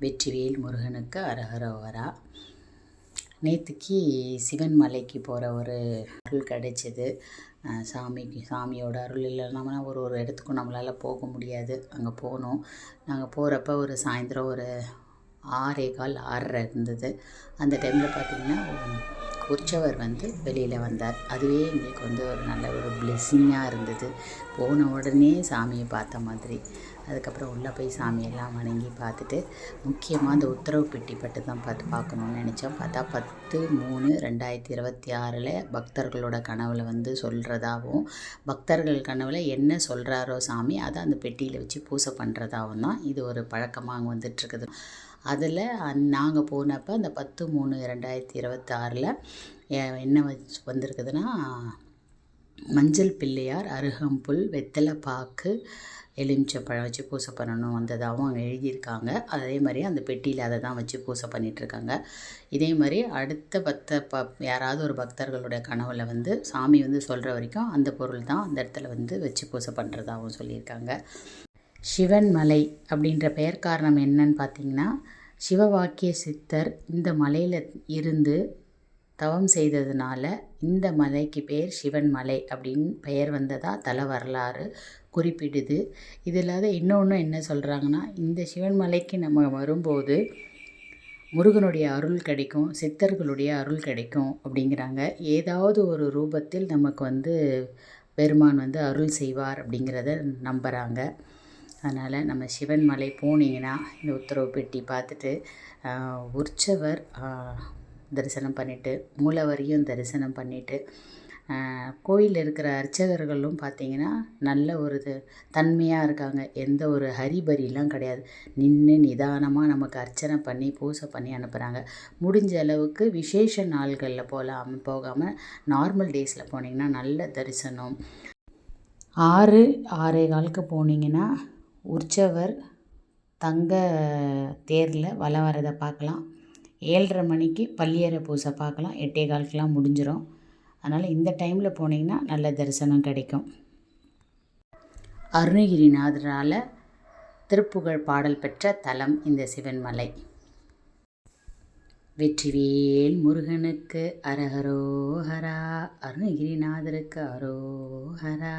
வெற்றிவேல் முருகனுக்கு அரஹரோஹரா. நேற்றுக்கு சிவன் மலைக்கு போகிற ஒரு அருள் கிடைச்சிது. சாமியோட அருள் இல்லைன்னா ஒரு இடத்துக்கும் நம்மளால் போக முடியாது. அங்கே போனோம். நாங்கள் போகிறப்ப ஒரு சாயந்தரம் ஒரு 6:15 6:30 இருந்தது. அந்த டைமில் பார்த்திங்கன்னா உற்சவர் வெளியில் வந்தார். அதுவே எங்களுக்கு ஒரு நல்ல ஒரு பிளெஸ்ஸிங்காக இருந்தது. போன உடனே சாமியை பார்த்த மாதிரி. அதுக்கப்புறம் உள்ளே போய் சாமியெல்லாம் வணங்கி பார்த்துட்டு, முக்கியமாக அந்த உத்தரவு பெட்டி பட்டு தான் பார்க்கணுன்னு நினச்சோம். பார்த்தா 10/3/2026 பக்தர்களோட கனவில் சொல்கிறதாகவும், பக்தர்கள் கனவில் என்ன சொல்கிறாரோ சாமி அதை அந்த பெட்டியில் வச்சு பூசை பண்ணுறதாகவும் தான் இது ஒரு பழக்கமாக அங்கே வந்துட்டுருக்குது. அதில் நாங்கள் போனப்போ அந்த 10/3/2026 என்ன வந்திருக்குதுன்னா, மஞ்சள் பிள்ளையார், அருகம்புல், வெத்தலை பாக்கு, எலுமிச்சப்பழம் வச்சு பூசை பண்ணணும் வந்ததாகவும் அங்கே எழுதியிருக்காங்க. அதே மாதிரி அந்த பெட்டியில் அதை தான் வச்சு பூசை பண்ணிகிட்ருக்காங்க. இதே மாதிரி அடுத்த யாராவது ஒரு பக்தர்களுடைய கனவில் சாமி சொல்கிற வரைக்கும் அந்த பொருள் தான் அந்த இடத்துல வச்சு பூசை பண்ணுறதாகவும் சொல்லியிருக்காங்க. சிவன் மலை அப்படின்ற பெயர் காரணம் என்னன்னு பார்த்திங்கன்னா, சிவவாக்கிய சித்தர் இந்த மலையில் இருந்து தவம் செய்ததுனால இந்த மலைக்கு பேர் சிவன் மலை அப்படின்னு பெயர் வந்ததாக தல வரலாறு குறிப்பிடுது. இது இல்லாத இன்னொன்று என்ன சொல்கிறாங்கன்னா, இந்த சிவன் மலைக்கு நம்ம வரும்போது முருகனுடைய அருள் கிடைக்கும், சித்தர்களுடைய அருள் கிடைக்கும் அப்படிங்கிறாங்க. ஏதாவது ஒரு ரூபத்தில் நமக்கு பெருமான் அருள் செய்வார் அப்படிங்கிறத நம்புகிறாங்க. அதனால் நம்ம சிவன் மலை போனீங்கன்னா இந்த உத்தரவு பெட்டி பார்த்துட்டு உற்சவர் தரிசனம் பண்ணிவிட்டு, மூலவரையும் தரிசனம் பண்ணிவிட்டு, கோயிலில் இருக்கிற அர்ச்சகர்களும் பார்த்திங்கன்னா நல்ல ஒரு தன்மையாக இருக்காங்க. எந்த ஒரு ஹரிபரிலாம் கிடையாது. நின்று நிதானமாக நமக்கு அர்ச்சனை பண்ணி பூசை பண்ணி அனுப்புகிறாங்க. முடிஞ்ச அளவுக்கு விசேஷ நாள்களில் போகாமல் நார்மல் டேஸில் போனீங்கன்னா நல்ல தரிசனம். 6:15 போனீங்கன்னா உற்சவர் தங்க தேரில் வலம் வரதை பார்க்கலாம். 7:30 மணிக்கு பள்ளியறை பூசை பார்க்கலாம். 8:15 முடிஞ்சிடும். அதனால் இந்த டைமில் போனீங்கன்னா நல்ல தரிசனம் கிடைக்கும். அருணகிரிநாதரால் திருப்புகழ் பாடல் பெற்ற தலம் இந்த சிவன்மலை. வெற்றிவேல் முருகனுக்கு அரஹரோஹரா. அருணகிரிநாதருக்கு அரோஹரா.